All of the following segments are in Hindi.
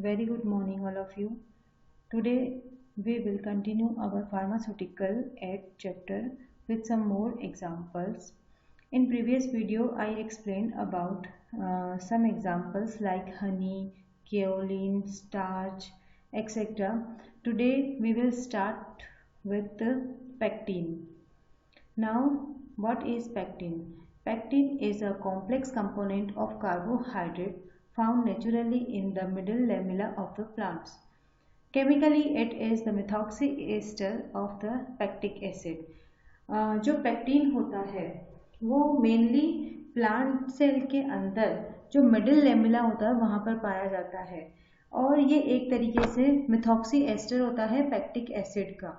Very good morning, all of you. Today we will continue our pharmaceutical ed chapter with some more examples. In previous video, I explained about some examples like honey, kaolin, starch, etc. Today we will start with the pectin. Now, what is pectin? Pectin is a complex component of carbohydrate found naturally in the middle lamella of the plants. Chemically, it is the methoxy ester of the pectic acid. जो पेक्टिन होता है वो मेनली प्लांट सेल के अंदर जो मिडिल लेमिला होता है वहाँ पर पाया जाता है और ये एक तरीके से मिथॉक्सी एस्टर होता है पेक्टिक एसिड का.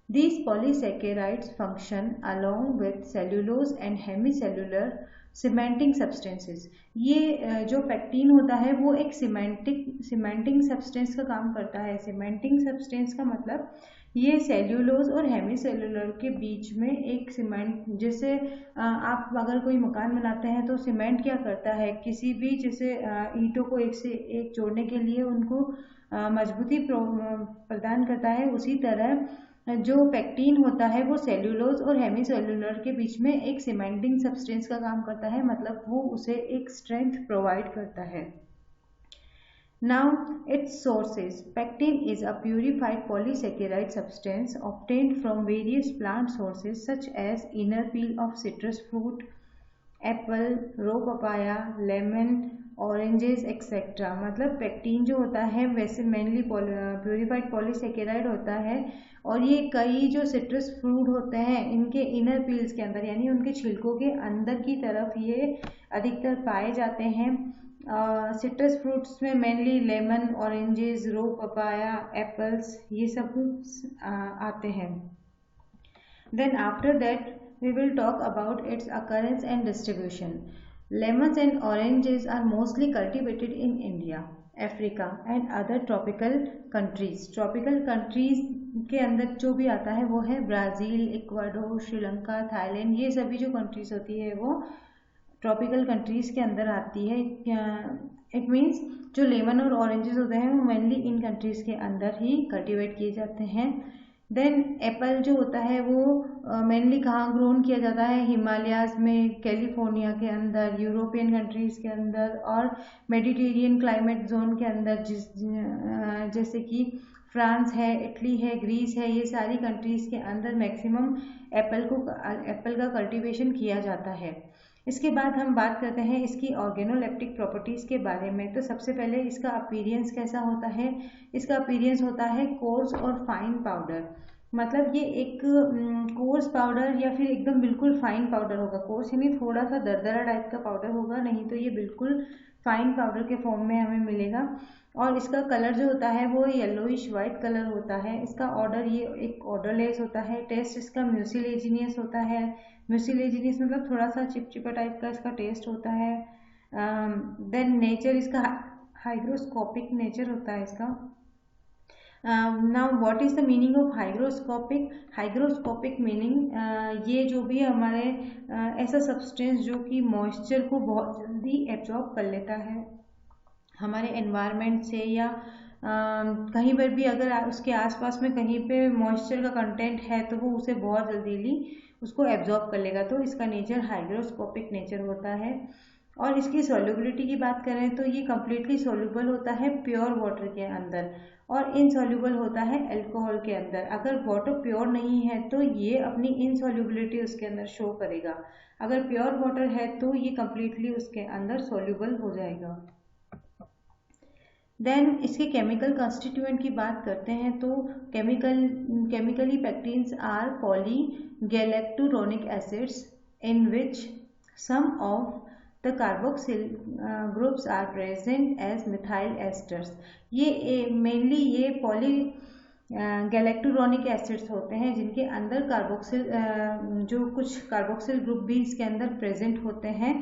These polysaccharides function along with cellulose and hemicellular cementing substances. ये जो पेक्टिन होता है वो एक सीमेंटिंग सब्सटेंस का काम करता है. सीमेंटिंग सब्सटेंस का मतलब ये सेल्यूलोज और हेमीसेल्युलर के बीच में एक सीमेंट, जैसे आप अगर कोई मकान बनाते हैं तो सीमेंट क्या करता है, किसी भी जैसे ईंटों को एक से एक जोड़ने के लिए उनको मजबूती प्रदान करता है. उसी तरह जो पेक्टिन होता है वो सेल्यूलोज और हेमीसेल्युलर के बीच में एक सीमेंटिंग सब्सटेंस का काम करता है, मतलब वो उसे एक स्ट्रेंथ प्रोवाइड करता है. Now, its sources. Pectin is a purified polysaccharide substance obtained from various plant sources such as inner peel of citrus fruit, apple, raw papaya, lemon, oranges etcetera. मतलब पेक्टिन जो होता है वैसे मेनली प्योरीफाइड पॉलीसेकेराइड होता है और ये कई जो सिट्रस फ्रूट होते हैं इनके इनर पील्स के अंदर यानी उनके छिलकों के अंदर की तरफ ये अधिकतर पाए जाते हैं. सिट्रस फ्रूट्स में मेनली लेमन, ऑरेंजेस, रो पपाया, एप्पल्स ये सब आते हैं. Then after that we will talk about its occurrence and distribution. Lemons and oranges are mostly cultivated in India, Africa and other tropical countries. Tropical countries के अंदर जो भी आता है वो है ब्राज़ील, इक्वाडोर, श्रीलंका, थाईलैंड. ये सभी जो कंट्रीज होती है वो ट्रॉपिकल कंट्रीज के अंदर आती है. इट मीन्स जो लेमन और ऑरेंजेस होते हैं वो मेनली इन कंट्रीज के अंदर ही कल्टिवेट किए जाते हैं. देन एप्पल जो होता है वो मेनली कहाँ ग्रोन किया जाता है, हिमालयाज़ में, कैलिफोर्निया के अंदर, यूरोपियन कंट्रीज़ के अंदर और मेडिटेरियन क्लाइमेट जोन के अंदर, जैसे कि फ्रांस है, इटली है, ग्रीस है, ये सारी कंट्रीज़ के अंदर मैक्सिमम एप्पल का कल्टीवेशन किया जाता है. इसके बाद हम बात करते हैं इसकी ऑर्गेनोलेप्टिक प्रॉपर्टीज़ के बारे में. तो सबसे पहले इसका अपीयरेंस कैसा होता है. इसका अपीयरेंस होता है कोर्स और फाइन पाउडर. मतलब ये एक कोर्स पाउडर या फिर एकदम बिल्कुल फाइन पाउडर होगा. कोर्स यानी थोड़ा सा दरदरा टाइप का पाउडर होगा, नहीं तो ये बिल्कुल फाइन पाउडर के फॉर्म में हमें मिलेगा. और इसका कलर जो होता है वो येलोइश वाइट कलर होता है. इसका ऑर्डर ये एक ऑर्डरलेस होता है. टेस्ट इसका म्यूसिलेजिनियस होता है. म्यूसिलेजिनियस मतलब थोड़ा सा चिपचिपा टाइप का इसका टेस्ट होता है. देन नेचर इसका हाइग्रोस्कोपिक नेचर होता है इसका. Now what is the meaning of hygroscopic. Hygroscopic meaning ये जो भी हमारे ऐसा सब्सटेंस जो कि मॉइस्चर को बहुत जल्दी एब्जॉर्ब कर लेता है हमारे एनवायरनमेंट से, या कहीं पर भी अगर उसके आसपास में कहीं पे मॉइस्चर का कंटेंट है तो वो उसे बहुत जल्दी उसको एब्जॉर्ब कर लेगा. तो इसका नेचर हाइग्रोस्कोपिक नेचर होता है. और इसकी सॉल्युबिलिटी की बात करें तो ये कम्प्लीटली सॉल्युबल होता है प्योर वाटर के अंदर और इनसॉल्युबल होता है अल्कोहल के अंदर. अगर वाटर प्योर नहीं है तो ये अपनी इनसॉल्युबिलिटी उसके अंदर शो करेगा. अगर प्योर वाटर है तो ये कम्प्लीटली उसके अंदर सॉल्युबल हो जाएगा. देन इसके केमिकल कॉन्स्टिट्यूएंट की बात करते हैं तो chemically pectins are polygalacturonic acids in which some of the carboxyl groups are present as methyl esters. ये मेनली ये पॉली गैलेक्टुरोनिक एसिड्स होते हैं जिनके अंदर कार्बोक्सिल जो कुछ कार्बोक्सिल ग्रुप भी इसके अंदर प्रेजेंट होते हैं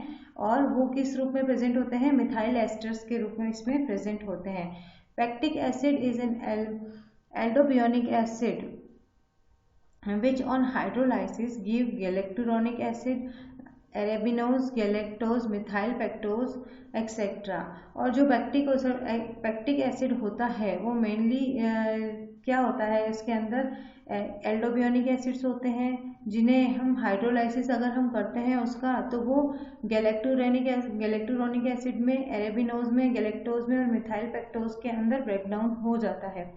और वो किस रूप में प्रेजेंट होते हैं, मिथाइल एस्टर्स के रूप में इसमें प्रेजेंट होते हैं. Pectic acid is an aldobionic acid which on hydrolysis give galacturonic acid arabinose, galactose, methyl pectose etcetera. और जो पैक्टिक एसिड होता है वो मेनली क्या होता है, इसके अंदर एल्डोबियोनिक एसिड्स होते हैं, जिन्हें हम हाइड्रोलाइसिस अगर हम करते हैं उसका, तो वो गैलेक्टोरोनिक एसिड में, एरेबिनोज में, गैलेक्टोज में और मिथाइल पेक्टोज के अंदर ब्रेकडाउन हो जाता है।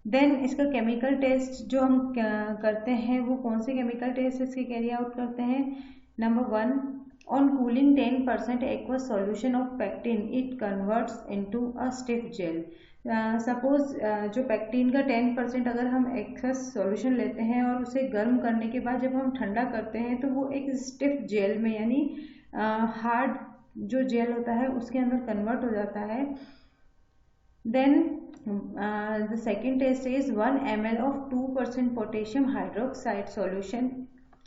देन इसका केमिकल टेस्ट जो हम करते हैं, वो कौन से केमिकल टेस्ट इसके कैरी आउट करते हैं। Number 1, on cooling 10% aqueous solution of pectin it converts into a stiff gel। Suppose जो पेक्टिन का 10% अगर हम एक्वस सॉल्यूशन लेते हैं और उसे गर्म करने के बाद जब हम ठंडा करते हैं तो वो एक स्टिफ जेल में, यानी हार्ड जो जेल होता है उसके अंदर कन्वर्ट हो जाता है। Then the second test is 1 ml of 2% potassium hydroxide solution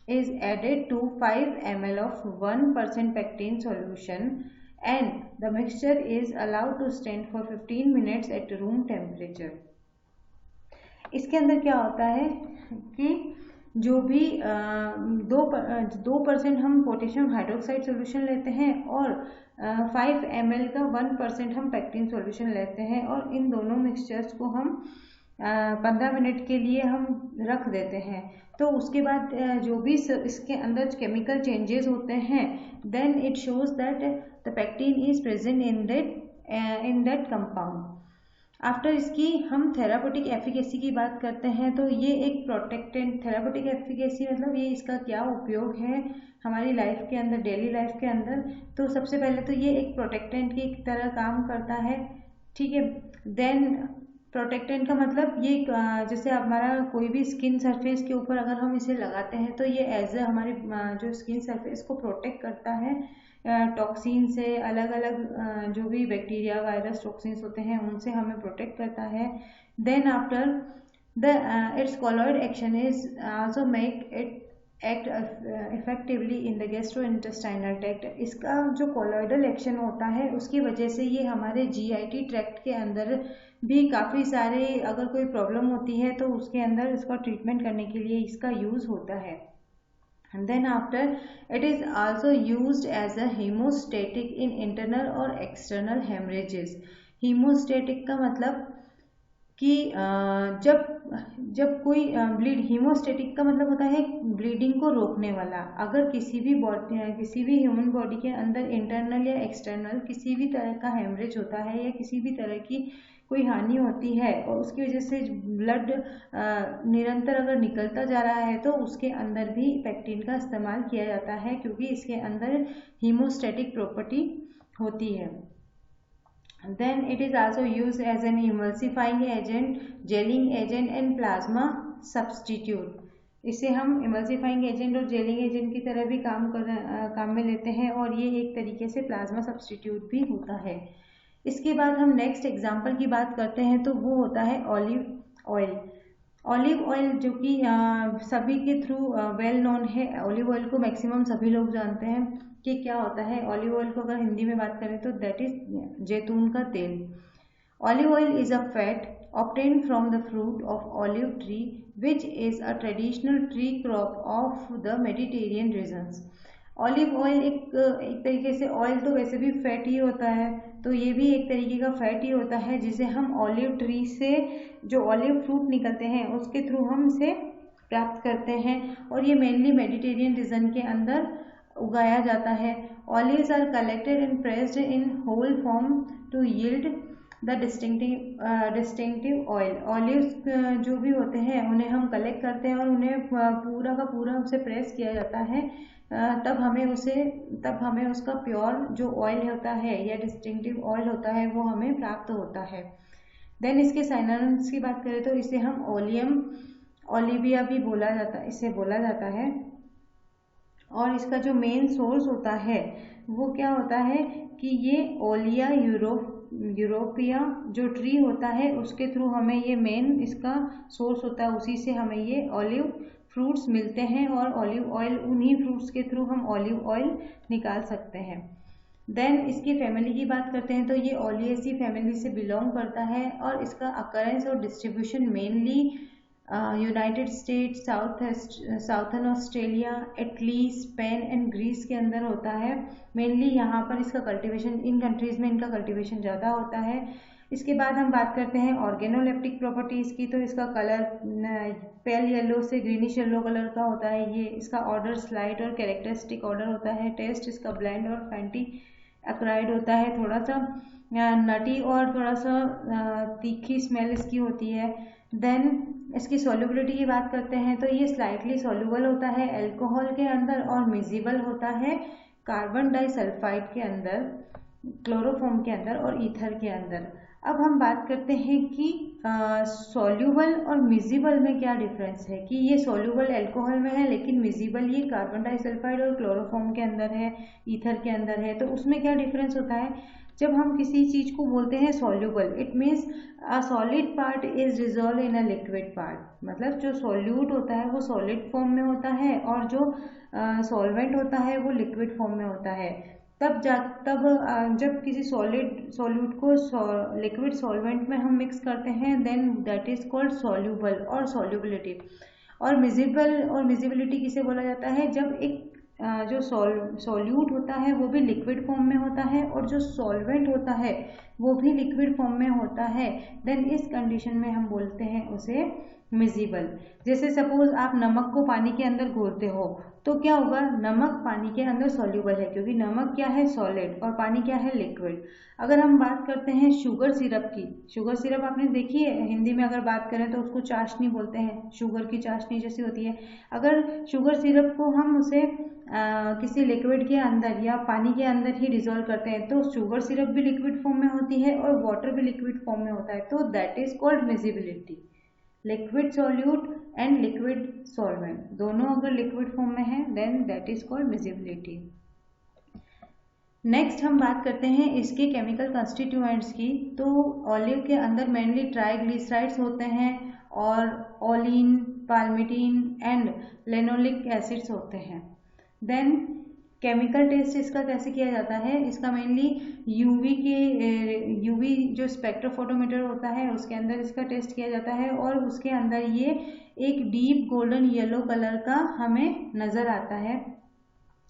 is added to 5 ml of 1% pectin solution and the mixture is allowed to stand for 15 minutes at room temperature। इसके अंदर क्या होता है कि जो भी 2% हम पोटेशियम हाइड्रोक्साइड सॉल्यूशन लेते हैं और 5 ml का 1% हम पेक्टिन सॉल्यूशन लेते हैं और इन दोनों मिक्सचर्स को हम 15 मिनट के लिए हम रख देते हैं। तो उसके बाद जो भी इसके अंदर केमिकल चेंजेस होते हैं, then it shows that the pectin is present in that compound. After इसकी हम थेरापेटिक एफिकेसी की बात करते हैं, तो ये एक प्रोटेक्टेंट, थेरापेटिक एफिकेसी मतलब ये इसका क्या उपयोग है हमारी लाइफ के अंदर, डेली लाइफ के अंदर। तो सबसे पहले तो ये एक प्रोटेक्टेंट की तरह काम करता है, ठीक है। देन प्रोटेक्टेंट का मतलब ये जैसे हमारा कोई भी स्किन सरफेस के ऊपर अगर हम इसे लगाते हैं तो ये एज अ हमारी जो स्किन सरफेस को प्रोटेक्ट करता है टॉक्सिन से, अलग अलग जो भी बैक्टीरिया, वायरस, टॉक्सिन्स होते हैं उनसे हमें प्रोटेक्ट करता है। Then after the its colloid action is also make it act effectively in the gastrointestinal tract. इसका जो कॉलॉइडल एक्शन होता है उसकी वजह से ये हमारे GIT ट्रैक्ट के अंदर भी काफ़ी सारे, अगर कोई प्रॉब्लम होती है तो उसके अंदर इसका ट्रीटमेंट करने के लिए इसका यूज़ होता है। Then after it is also used as a hemostatic in internal और एक्सटर्नल हेमरेजेस। हीमोस्टेटिक का मतलब कि जब कोई ब्लीड, हीमोस्टेटिक का मतलब होता है ब्लीडिंग को रोकने वाला। अगर किसी भी ह्यूमन बॉडी के अंदर इंटरनल या एक्सटर्नल किसी भी तरह का हेमरेज होता है या किसी भी तरह की कोई हानि होती है और उसकी वजह से ब्लड निरंतर अगर निकलता जा रहा है तो उसके अंदर भी पेक्टिन का इस्तेमाल किया जाता है, क्योंकि इसके अंदर हीमोस्टेटिक प्रॉपर्टी होती है। Then it is also used as an emulsifying agent, gelling agent and plasma substitute। इसे हम emulsifying agent और gelling agent की तरह भी काम में लेते हैं और ये एक तरीके से प्लाज्मा सब्सटीट्यूट भी होता है। इसके बाद हम नेक्स्ट एग्जाम्पल की बात करते हैं, तो वो होता है ऑलिव ऑयल। ऑलिव ऑयल जो कि सभी के थ्रू वेल नोन है। ऑलिव ऑयल को मैक्सिमम सभी लोग जानते हैं कि क्या होता है। ऑलिव ऑयल को अगर हिंदी में बात करें तो दैट इज जैतून का तेल। Olive oil is a fat obtained from the fruit of olive tree which is a traditional tree crop of the Mediterranean regions। Olive oil एक तरीके से, ऑयल तो वैसे भी फैट ही होता है, तो ये भी एक तरीके का फैट ही होता है जिसे हम ऑलिव ट्री से जो ऑलिव फ्रूट निकलते हैं उसके थ्रू हम इसे प्राप्त करते हैं और ये मेनली मेडिटेरियन रीजन के अंदर उगाया जाता है। Olives are collected and pressed in whole form to yield the distinctive oil. Olives जो भी होते हैं उन्हें हम कलेक्ट करते हैं और उन्हें पूरा का पूरा उसे प्रेस किया जाता है, तब हमें उसका प्योर जो ऑयल होता है या डिस्टिंक्टिव ऑयल होता है वो हमें प्राप्त होता है। देन इसके साइनोनिम्स की बात करें तो इसे हम ओलियम ओलिविया भी इसे बोला जाता है। और इसका जो मेन सोर्स होता है वो क्या होता है कि ये ओलिया यूरोपिया जो ट्री होता है उसके थ्रू हमें ये मेन इसका सोर्स होता है, उसी से हमें ये ऑलिव फ्रूट्स मिलते हैं और ऑलिव ऑयल, उन्हीं फ्रूट्स के थ्रू हम ऑलिव ऑयल निकाल सकते हैं। देन इसकी फैमिली की बात करते हैं तो ये ओलिएसी फैमिली से बिलोंग करता है और इसका अकरेंस और distribution mainly United States, southern Australia, Italy, Spain and Greece के अंदर होता है। मेनली यहाँ पर इसका कल्टीवेशन, इन कंट्रीज़ में इनका कल्टीवेशन ज़्यादा होता है। इसके बाद हम बात करते हैं ऑर्गेनोलेप्टिक प्रॉपर्टीज़ की। तो इसका कलर पेल येलो से ग्रीनिश येलो कलर का होता है। ये इसका ऑर्डर स्लाइड और कैरेक्टरिस्टिक ऑर्डर होता है। टेस्ट इसका ब्लेंड और फैंटी एक्राइड होता है। थोड़ा सा नटी और थोड़ा सा तीखी स्मेल इसकी होती है। देन इसकी सॉल्युबिलिटी की बात करते हैं तो ये स्लाइटली सॉल्युबल होता है अल्कोहल के अंदर और मिजिबल होता है कार्बन डाइसल्फाइड के अंदर, क्लोरोफॉर्म के अंदर और ईथर के अंदर। अब हम बात करते हैं कि सॉल्युबल और मिजिबल में क्या डिफरेंस है, कि ये सॉल्युबल अल्कोहल में है लेकिन मिजिबल ये कार्बन डाइसल्फाइड और क्लोरोफॉर्म के अंदर है, ईथर के अंदर है। तो उसमें क्या डिफरेंस होता है? जब हम किसी चीज़ को बोलते हैं soluble, it means a solid part is dissolve in a liquid part. मतलब जो सॉल्यूट होता है वो सॉलिड फॉर्म में होता है और जो सॉल्वेंट होता है वो लिक्विड फॉर्म में होता है। तब जब किसी सॉल्यूट को लिक्विड सॉल्वेंट में हम मिक्स करते हैं, then that is called soluble और सॉल्युबिलिटी। और मिजिबिलिटी किसे बोला जाता है? जब एक जो सॉल्यूट होता है वो भी लिक्विड फॉर्म में होता है और जो सॉल्वेंट होता है वो भी लिक्विड फॉर्म में होता है, देन इस कंडीशन में हम बोलते हैं उसे मिजिबल। जैसे सपोज आप नमक को पानी के अंदर घोलते हो तो क्या होगा? नमक पानी के अंदर सॉल्युबल है क्योंकि नमक क्या है? सॉलिड, और पानी क्या है? लिक्विड। अगर हम बात करते हैं शुगर सिरप की, शुगर सिरप आपने देखी है, हिंदी में अगर बात करें तो उसको चाशनी बोलते हैं, शुगर की चाशनी जैसी होती है। अगर शुगर सिरप को हम उसे किसी लिक्विड के अंदर या पानी के अंदर ही डिजोल्व करते हैं तो शुगर सिरप भी लिक्विड फॉर्म में होती है और वाटर भी लिक्विड फॉर्म में होता है। तो that is called miscibility. Liquid solute and liquid solvent दोनों अगर लिक्विड फॉर्म में है then that is called miscibility. Next हम बात करते हैं इसके केमिकल कंस्टिट्यूएंट्स की। तो ऑलिव के अंदर मेनली ट्राइग्लिसराइड्स होते हैं और ओलिन, पाल्मिटिन एंड लेनोलिक एसिड्स होते हैं। देन केमिकल टेस्ट इसका कैसे किया जाता है? इसका मेनली यूवी जो स्पेक्ट्रोफोटोमीटर होता है उसके अंदर इसका टेस्ट किया जाता है और उसके अंदर ये एक डीप गोल्डन येलो कलर का हमें नज़र आता है।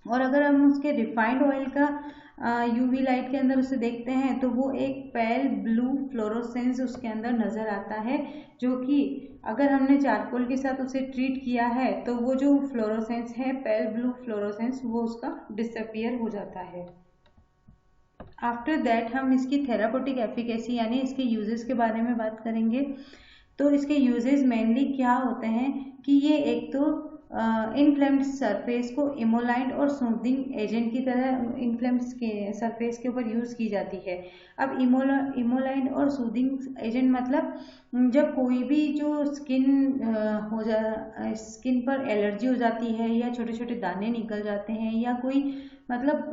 और अगर हम उसके रिफाइंड ऑयल का यूवी लाइट के अंदर उसे देखते हैं तो वो एक पेल ब्लू फ्लोरोसेंस उसके अंदर नज़र आता है, जो कि अगर हमने चारकोल के साथ उसे ट्रीट किया है तो वो जो फ्लोरोसेंस है, पेल ब्लू फ्लोरोसेंस, वो उसका डिसअपियर हो जाता है। आफ्टर दैट हम इसकी थेरापेटिक एफिकेसी यानी इसके यूजेस के बारे में बात करेंगे। तो इसके यूजेस मेनली क्या होते हैं कि ये एक तो इनफ्लेम्ड सरफेस को इमोलाइंट और सूदिंग एजेंट की तरह इनफ्लेम्ड सरफेस के ऊपर यूज़ की जाती है। अब इमोलाइंट और सूदिंग एजेंट मतलब जब कोई भी जो स्किन पर एलर्जी हो जाती है या छोटे छोटे दाने निकल जाते हैं या कोई मतलब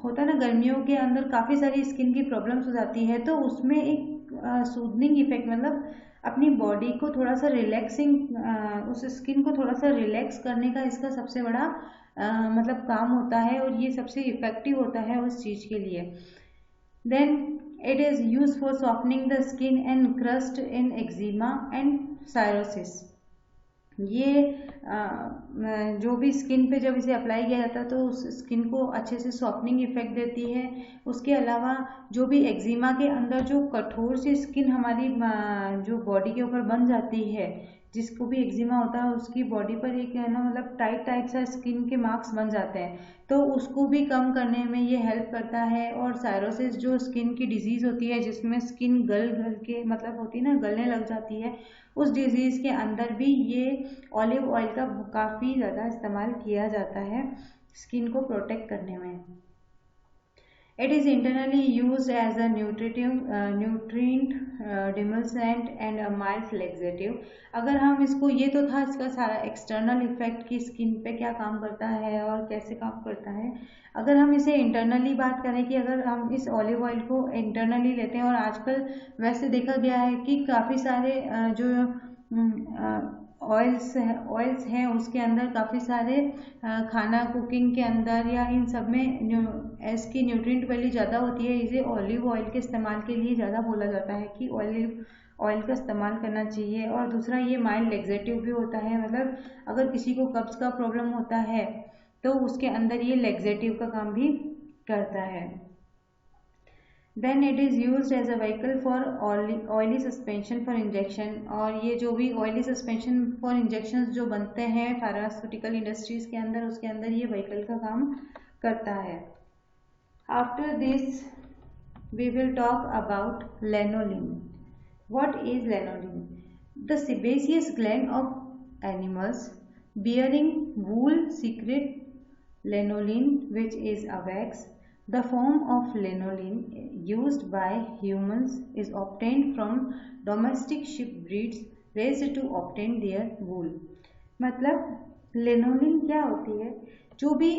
होता है ना, गर्मियों के अंदर काफ़ी सारी स्किन की प्रॉब्लम्स हो जाती है, तो उसमें एक सूदनिंग इफेक्ट मतलब अपनी बॉडी को थोड़ा सा रिलैक्सिंग, उस स्किन को थोड़ा सा रिलैक्स करने का इसका सबसे बड़ा मतलब काम होता है और ये सबसे इफेक्टिव होता है उस चीज़ के लिए। Then it is use for softening the skin and crust in eczema and cirrhosis. ये जो भी स्किन पे जब इसे अप्लाई किया जाता है तो उस स्किन को अच्छे से सॉफ्टनिंग इफेक्ट देती है। उसके अलावा जो भी एक्जिमा के अंदर जो कठोर सी स्किन हमारी जो बॉडी के ऊपर बन जाती है, जिसको भी एक्जिमा होता है उसकी बॉडी पर एक है ना मतलब टाइट सा स्किन के मार्क्स बन जाते हैं, तो उसको भी कम करने में ये हेल्प करता है। और सायरोसिस जो स्किन की डिजीज़ होती है जिसमें स्किन गल के मतलब होती है ना, गलने लग जाती है, उस डिजीज़ के अंदर भी ये ऑलिव ऑयल का काफ़ी ज़्यादा इस्तेमाल किया जाता है स्किन को प्रोटेक्ट करने में। It is internally used as a nutrient demulcent and a mild laxative। अगर हम इसको, ये तो था इसका सारा एक्सटर्नल इफेक्ट कि स्किन पे क्या काम करता है और कैसे काम करता है। अगर हम इसे इंटरनली बात करें कि अगर हम इस ऑलिव ऑयल को इंटरनली लेते हैं, और आजकल वैसे देखा गया है कि काफ़ी सारे जो ऑयल्स हैं उसके अंदर काफ़ी सारे खाना कुकिंग के अंदर या इन सब में इसकी न्यूट्रिएंट वैल्यू ज़्यादा होती है। इसे ऑलिव ऑयल के इस्तेमाल के लिए ज़्यादा बोला जाता है कि ऑयल का इस्तेमाल करना चाहिए। और दूसरा ये माइल्ड लेग्जेटिव भी होता है, मतलब अगर किसी को कब्ज़ का प्रॉब्लम होता है तो उसके अंदर ये लेग्जेटिव का काम भी करता है। Then it is used as a vehicle for oily suspension for injection. और ये जो भी ऑयली सस्पेंशन फॉर इंजेक्शन जो बनते हैं फार्मास्यूटिकल इंडस्ट्रीज के अंदर, उसके अंदर ये व्हीकल का काम करता है। After this we will talk about lanolin. What is lanolin? The sebaceous gland of animals bearing wool secrete lanolin, which is a wax. The form of lanolin used by humans is obtained from domestic sheep breeds raised to obtain their wool. मतलब लेनोलिन क्या होती है? जो भी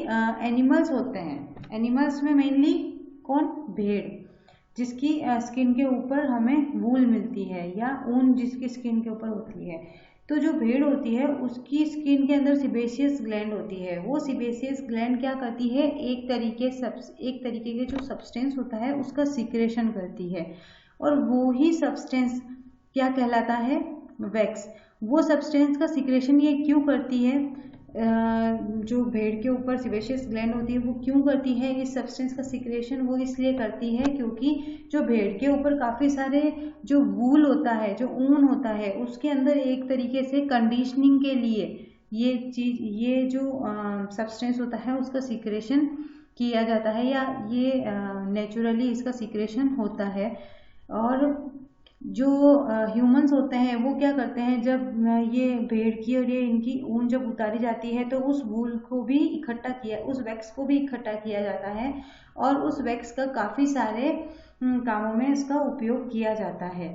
एनिमल्स होते हैं, एनिमल्स में मेनली कौन? भेड़, जिसकी स्किन के ऊपर हमें वूल मिलती है या ऊन जिसकी स्किन के ऊपर होती है। तो जो भेड़ होती है उसकी स्किन के अंदर सिबेशियस ग्लैंड होती है। वो सिबेशियस ग्लैंड क्या करती है? एक तरीके के जो सब्सटेंस होता है उसका सीक्रेशन करती है, और वो ही सब्सटेंस क्या कहलाता है? वैक्स। वो सब्सटेंस का सीक्रेशन ये क्यों करती है? जो भेड़ के ऊपर सिबेशियस ग्लैंड होती है वो क्यों करती है इस सब्सटेंस का सीक्रेशन? वो इसलिए करती है क्योंकि जो भेड़ के ऊपर काफ़ी सारे जो वूल होता है, जो ऊन होता है, उसके अंदर एक तरीके से कंडीशनिंग के लिए ये जो सब्सटेंस होता है उसका सीक्रेशन किया जाता है, या ये नेचुरली इसका सीक्रेशन होता है। और जो ह्यूमंस होते हैं वो क्या करते हैं, जब ये भेड़ की और ये इनकी ऊन जब उतारी जाती है तो उस वूल को भी उस वैक्स को भी इकट्ठा किया जाता है, और उस वैक्स का काफ़ी सारे कामों में इसका उपयोग किया जाता है।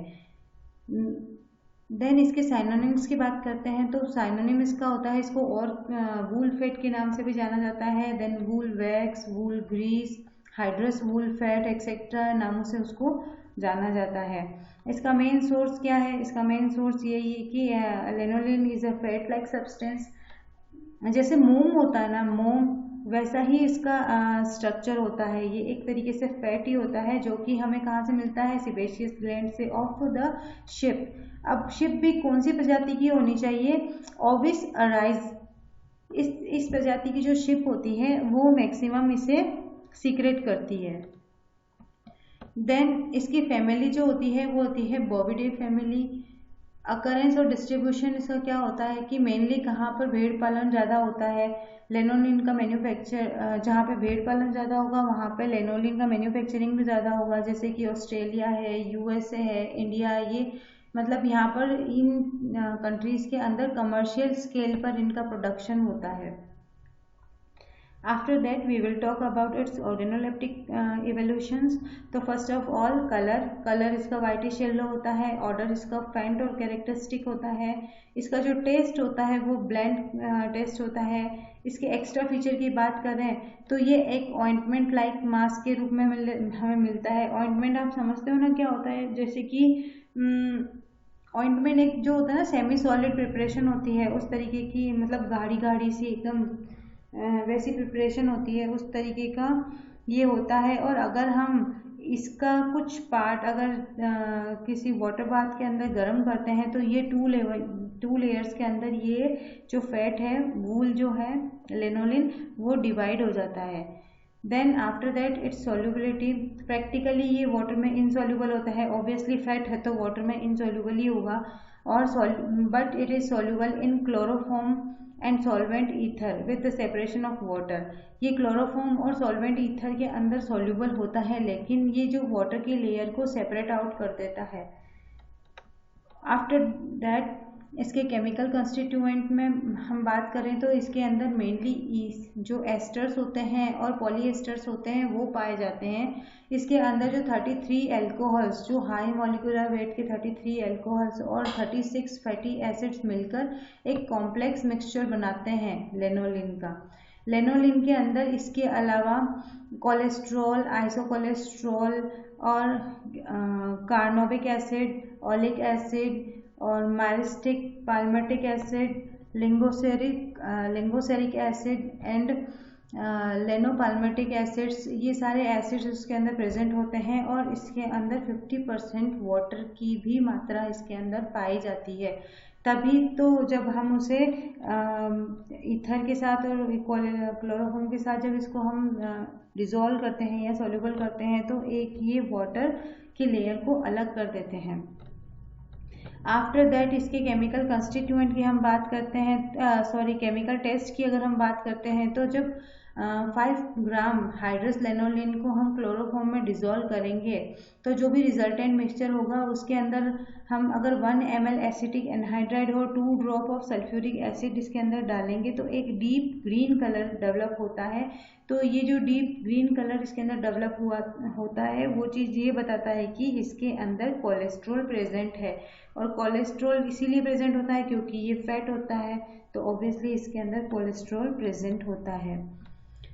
देन इसके साइनोनिम्स की बात करते हैं तो साइनोनिम इसका होता है, इसको और वूल फैट के नाम से भी जाना जाता है। देन वूल वैक्स, वूल Greece, hydrous wool fat etcetera नामों से उसको जाना जाता है। इसका मेन सोर्स क्या है? इसका मेन सोर्स यही है कि lanolin is a fat like substance. जैसे मोम होता है ना, मोम, वैसा ही इसका स्ट्रक्चर होता है। ये एक तरीके से फैट ही होता है जो कि हमें कहाँ से मिलता है? सिबेशियस ग्लैंड से ऑफ द शिप। अब शिप भी कौन सी प्रजाति की होनी चाहिए? ओविस अराइज। इस प्रजाति की जो शिप होती है वो मैक्सिमम इसे सीक्रेट करती है। देन इसकी फैमिली जो होती है वो होती है बोविडे फैमिली। अकरेंस और डिस्ट्रीब्यूशन इसका क्या होता है कि मेनली कहाँ पर भेड़ पालन ज़्यादा होता है? लेनोलिन का मैन्युफैक्चर, जहाँ पे भेड़ पालन ज़्यादा होगा वहाँ पे लेनोलिन का मैन्युफैक्चरिंग भी ज़्यादा होगा, जैसे कि ऑस्ट्रेलिया है, यूएसए है, इंडिया। ये मतलब यहाँ पर इन कंट्रीज़ के अंदर कमर्शियल स्केल पर इनका प्रोडक्शन होता है। After that we will talk about its organoleptic evolutions. तो first of all कलर इसका whitish yellow होता है। ऑर्डर इसका फेंट और कैरेक्टरिस्टिक होता है। इसका जो टेस्ट होता है वो ब्लेंड टेस्ट होता है। इसके एक्स्ट्रा फीचर की बात करें तो ये एक ऑइंटमेंट लाइक मास्क के रूप में हमें मिलता है। ऑइंटमेंट आप समझते हो ना क्या होता है? जैसे कि ऑइंटमेंट एक जो होता है ना सेमी सॉलिड प्रिपरेशन होती है, उस तरीके की, मतलब गाढ़ी सी एकदम वैसी प्रिपरेशन होती है, उस तरीके का ये होता है। और अगर हम इसका कुछ पार्ट अगर किसी वाटर बाथ के अंदर गर्म करते हैं तो ये टू लेयर्स के अंदर ये जो फैट है, वूल जो है लेनोलिन, वो डिवाइड हो जाता है। Then after that its solubility. Practically ये वाटर में इनसॉल्युबल होता है। ऑब्वियसली फैट है तो वाटर में इनसॉल्युबल ही होगा, और but it is soluble in chloroform and solvent ether with the separation of water. ये क्लोरोफॉर्म और सॉल्वेंट ईथर के अंदर सॉल्युबल होता है, लेकिन ये जो वाटर की लेयर को सेपरेट आउट कर देता है। आफ्टर दैट इसके केमिकल कंस्टिट्यूएंट में हम बात करें तो इसके अंदर मेनली जो एस्टर्स होते हैं और पॉलीएस्टर्स होते हैं वो पाए जाते हैं। इसके अंदर जो 33 एल्कोहल्स, जो हाई मॉलिक्यूलर वेट के 33 एल्कोहल्स और 36 फैटी एसिड्स मिलकर एक कॉम्प्लेक्स मिक्सचर बनाते हैं लेनोलिन का। लेनोलिन के अंदर इसके अलावा कोलेस्ट्रॉल, आइसोकोलेस्ट्रॉल और कार्नोबिक एसिड, ओलिक एसिड और myristic, palmitic acid, lignoceric acid and lanopalmitic acids, ये सारे एसिड्स उसके अंदर प्रेजेंट होते हैं और इसके अंदर 50% वाटर की भी मात्रा इसके अंदर पाई जाती है। तभी तो जब हम उसे ईथर के साथ और क्लोरोफॉर्म के साथ जब इसको हम डिज़ोल्व करते हैं या सॉल्युबल करते हैं तो एक ये वाटर की लेयर को अलग कर देते हैं। आफ्टर दैट इसके केमिकल कंस्टिट्यूएंट की हम बात करते हैं, केमिकल टेस्ट की अगर हम बात करते हैं तो जब 5 ग्राम हाइड्रस लेनोलिन को हम क्लोरोफॉर्म में डिज़ोल्व करेंगे तो जो भी रिजल्टेंट मिक्सचर होगा उसके अंदर हम अगर 1 ml एसिटिक एनहाइड्राइड और 2 ड्रॉप ऑफ सल्फ्यूरिक एसिड इसके अंदर डालेंगे तो एक डीप ग्रीन कलर डेवलप होता है। तो ये जो डीप ग्रीन कलर इसके अंदर डेवलप होता है वो चीज़ ये बताता है कि इसके अंदर कोलेस्ट्रॉल प्रेजेंट है, और कोलेस्ट्रॉल इसीलिए प्रेजेंट होता है क्योंकि ये फैट होता है, तो ऑब्वियसली इसके अंदर कोलेस्ट्रॉल प्रेजेंट होता है।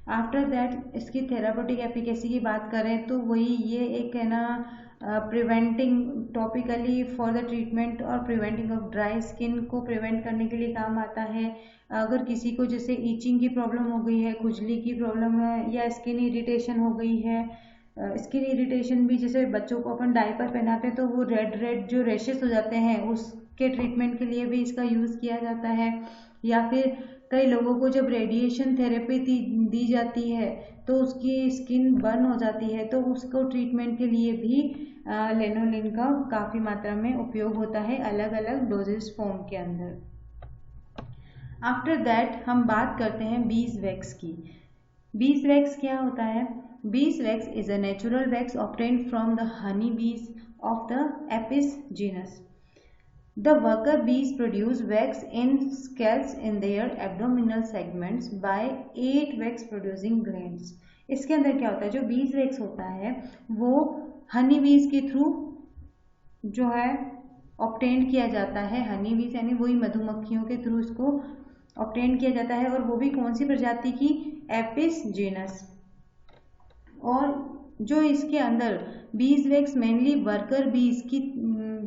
आफ्टर दैट इसकी थेरापेटिक एफिकेसी की बात करें तो वही ये एक है ना preventing topically for the treatment और प्रिवेंटिंग ऑफ ड्राई स्किन को प्रिवेंट करने के लिए काम आता है। अगर किसी को जैसे ईचिंग की प्रॉब्लम हो गई है, खुजली की प्रॉब्लम है या स्किन इरिटेशन हो गई है, स्किन इरिटेशन भी जैसे बच्चों को अपन डायपर पहनाते हैं तो वो रेड जो रेशेस हो जाते हैं उसके ट्रीटमेंट के लिए भी इसका यूज़ किया जाता है। या फिर कई लोगों को जब रेडिएशन थेरेपी दी जाती है तो उसकी स्किन बर्न हो जाती है तो उसको ट्रीटमेंट के लिए भी लेनोलिन का काफ़ी मात्रा में उपयोग होता है अलग अलग डोजेज फॉर्म के अंदर। आफ्टर दैट हम बात करते हैं बीज वैक्स की। बीज वैक्स क्या होता है? Beeswax is a natural wax obtained from the honey bees of the Apis genus. The worker bees produce wax in scales in their abdominal segments by 8 wax producing glands. इसके अंदर क्या होता है? जो बीज वैक्स होता है वो हनी बीज के थ्रू जो है ऑब्टेन किया जाता है। हनी बीज यानी वही मधुमक्खियों के थ्रू इसको ऑब्टेन किया जाता है, और वो भी कौन सी प्रजाति की? Apis genus. और जो इसके अंदर बीज वैक्स मेनली वर्कर बीज की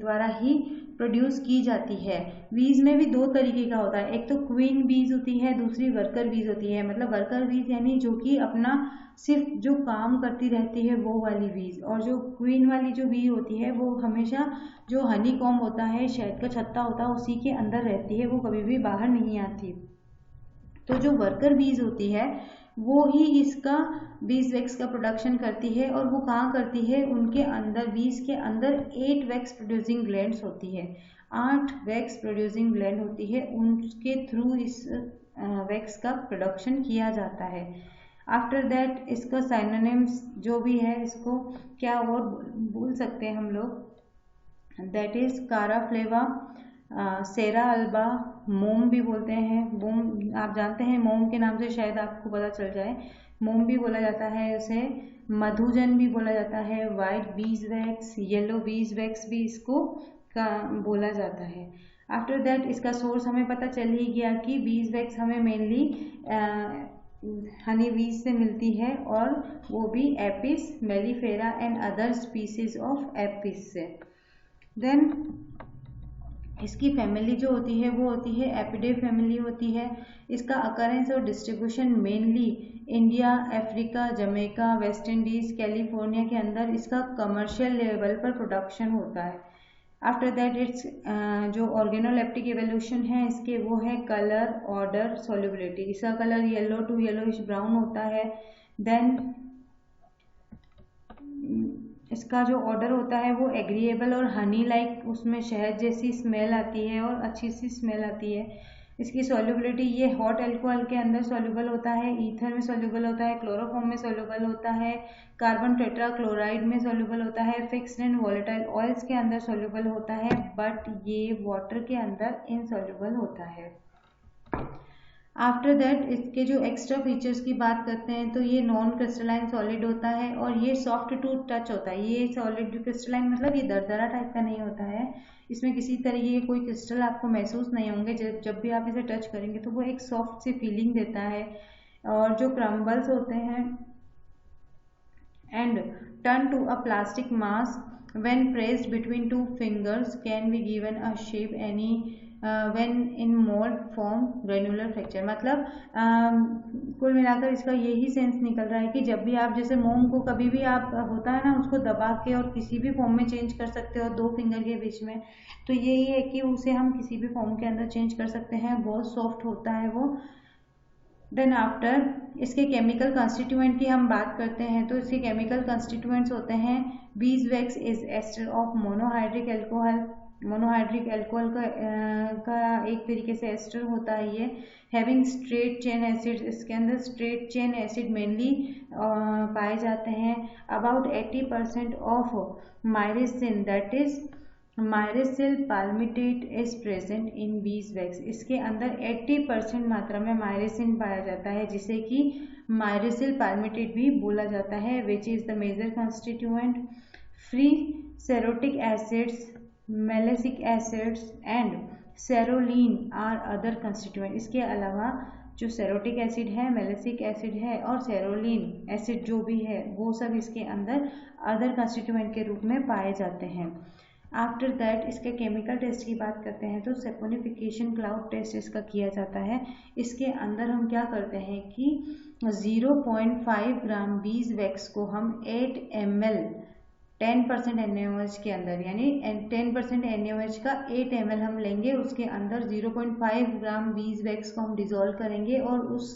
द्वारा ही प्रोड्यूस की जाती है। बीज में भी 2 तरीके का होता है, एक तो क्वीन बीज होती है, दूसरी वर्कर बीज होती है। मतलब वर्कर बीज यानी जो कि अपना सिर्फ जो काम करती रहती है वो वाली बीज, और जो क्वीन वाली जो बी होती है वो हमेशा जो हनी कॉम्ब होता है, शहद का छत्ता होता है, उसी के अंदर रहती है, वो कभी भी बाहर नहीं आती। तो जो वर्कर बीज होती है वो ही इसका बीज वैक्स का प्रोडक्शन करती है, और वो कहाँ करती है? उनके अंदर बीज के अंदर 8 वैक्स प्रोड्यूसिंग ग्लैंड्स होती है, 8 वैक्स प्रोड्यूसिंग ग्लैंड होती है, उनके थ्रू इस वैक्स का प्रोडक्शन किया जाता है। आफ्टर दैट इसका साइनोनिम्स जो भी है इसको क्या और बोल सकते हैं हम लोग? दैट इज काराफ्लेवा, सेरा अल्बा, मोम भी बोलते हैं। मोम आप जानते हैं, मोम के नाम से शायद आपको पता चल जाए। मोम भी बोला जाता है उसे, मधुजन भी बोला जाता है, white bees wax, yellow bees wax भी इसको बोला जाता है। आफ्टर दैट इसका सोर्स हमें पता चल ही गया कि बीज वैक्स हमें मेनली हनी बीज से मिलती है, और वो भी Apis mellifera and other species of Apis से। देन इसकी फैमिली जो होती है वो होती है एपिडे फैमिली होती है। इसका अकरेंस और distribution mainly India, Africa, Jamaica, West Indies, California के अंदर इसका कमर्शियल लेवल पर प्रोडक्शन होता है। आफ्टर दैट इट्स जो ऑर्गेनोलेप्टिक एवोल्यूशन है इसके वो है कलर, ऑर्डर, सॉल्युबिलिटी। इसका colour yellow to yellowish brown होता है। देन इसका जो ऑर्डर होता है वो एग्रीएबल और हनी लाइक, उसमें शहद जैसी स्मेल आती है और अच्छी सी स्मेल आती है। इसकी सॉल्युबिलिटी ये हॉट अल्कोहल के अंदर सॉल्युबल होता है, ईथर में सॉल्युबल होता है, क्लोरोफॉर्म में सॉल्युबल होता है, कार्बन टेट्राक्लोराइड में सॉल्युबल होता है, फिक्स्ड एंड वॉलेटाइल ऑयल्स के अंदर सॉल्युबल होता है, बट ये वाटर के अंदर इनसॉल्युबल होता है। आफ्टर दैट इसके जो एक्स्ट्रा फीचर्स की बात करते हैं तो ये नॉन क्रिस्टलाइन सॉलिड होता है, और ये सॉफ्ट टू टच होता है। ये सॉलिड जो क्रिस्टलाइन मतलब ये दरदरा टाइप का नहीं होता है, इसमें किसी तरीके के कोई क्रिस्टल आपको महसूस नहीं होंगे। जब भी आप इसे टच करेंगे तो वो एक सॉफ्ट सी फीलिंग देता है, और जो क्रम्बल्स होते हैं and turn to a plastic mass when pressed between two fingers can be given a shape any when in mold form granular fracture। मतलब कुल मिलाकर इसका यही सेंस निकल रहा है कि जब भी आप जैसे मोम को कभी भी आप होता है ना उसको दबा के और किसी भी फॉर्म में चेंज कर सकते हो दो फिंगर के बीच में, तो यही है कि उसे हम किसी भी फॉर्म के अंदर चेंज कर सकते हैं, बहुत सॉफ्ट होता है वो। देन आफ्टर इसके केमिकल कंस्टिट्यूएंट की हम बात करते हैं तो इसके केमिकल कंस्टिट्यूएंट्स होते हैं beeswax is ester of monohydric alcohol. Monohydric alcohol का एक तरीके से एस्टर होता है ये। हैविंग स्ट्रेट चेन एसिड, इसके अंदर स्ट्रेट चेन एसिड मेनली पाए जाते हैं। About 80% of myricin that is myricyl palmitate is present in beeswax. इसके अंदर 80% मात्रा में मायरेसिन पाया जाता है जिसे कि मायरेसिल पाल्मिटेट भी बोला जाता है, which is the major constituent. Free cerotic acids, melissic acids and cerolein are other constituent. इसके अलावा जो सेरोटिक एसिड है, मैलेसिक एसिड है और सेरोलीन एसिड जो भी है वो सब इसके अंदर अदर कंस्टिट्यूएंट के रूप में पाए जाते हैं। आफ्टर दैट इसके केमिकल टेस्ट की बात करते हैं तो सेपोनिफिकेशन क्लाउड टेस्ट इसका किया जाता है। इसके अंदर हम क्या करते हैं कि 0.5 ग्राम बीजवैक्स को हम 8 ml 10% NaOH के अंदर, यानी 10% NaOH का 8 ml हम लेंगे, उसके अंदर 0.5 ग्राम बीजवैक्स को हम डिजोल्व करेंगे और उस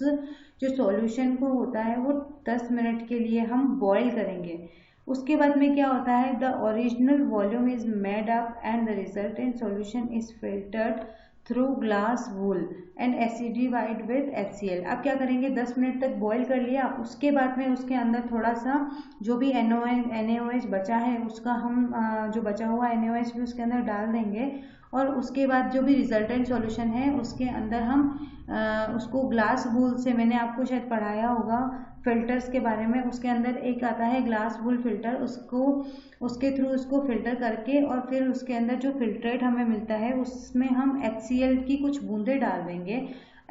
जो सॉल्यूशन को होता है वो 10 मिनट के लिए हम बॉयल करेंगे। उसके बाद में क्या होता है, the original volume is made up and the resultant solution is filtered through glass wool and acidified with HCl। अब क्या करेंगे, 10 मिनट तक बॉईल कर लिया, उसके बाद में उसके अंदर थोड़ा सा जो भी NaOH बचा है उसका हम जो बचा हुआ NaOH भी उसके अंदर डाल देंगे और उसके बाद जो भी रिजल्टेंट सॉल्यूशन है उसके अंदर हम उसको ग्लास वूल से, मैंने आपको शायद पढ़ाया होगा फिल्टर्स के बारे में, उसके अंदर एक आता है ग्लास वूल फिल्टर, उसके थ्रू उसको फिल्टर करके और फिर उसके अंदर जो फिल्ट्रेट हमें मिलता है उसमें हम HCl की कुछ बूंदे डाल देंगे।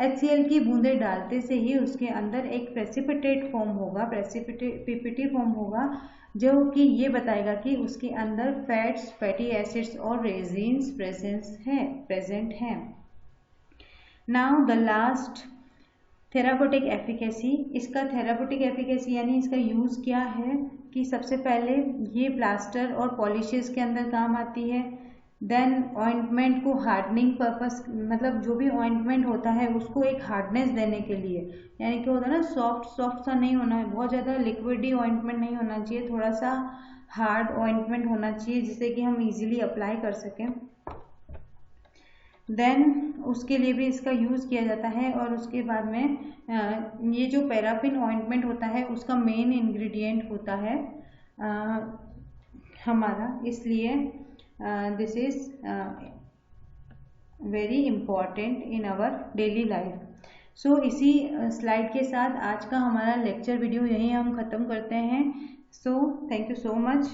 HCl की बूंदे डालते से ही उसके अंदर एक प्रेसिपिटेट फॉर्म होगा, PPT फॉर्म होगा जो कि ये बताएगा कि उसके अंदर फैट्स, फैटी एसिड्स और रेजिन्स प्रेजेंट हैं। Now the last therapeutic efficacy. इसका थेरापेटिक एफिकेसी यानी इसका यूज़ क्या है कि सबसे पहले ये प्लास्टर और पॉलिशेस के अंदर काम आती है। देन ऑइंटमेंट को हार्डनिंग पर्पस, मतलब जो भी ऑइंटमेंट होता है उसको एक हार्डनेस देने के लिए, यानी कि होता है ना सॉफ्ट सा नहीं होना है, बहुत ज़्यादा लिक्विडी ऑइंटमेंट नहीं होना चाहिए, थोड़ा सा हार्ड ऑइंटमेंट होना चाहिए जिससे कि हम इजीली अप्लाई कर सकें। देन उसके लिए भी इसका यूज़ किया जाता है। और उसके बाद में ये जो पैराफिन ऑइंटमेंट होता है उसका मेन इंग्रेडिएंट होता है हमारा, इसलिए this is very important in our daily life. So इसी स्लाइड के साथ आज का हमारा लेक्चर वीडियो यहीं हम ख़त्म करते हैं। So thank you so much.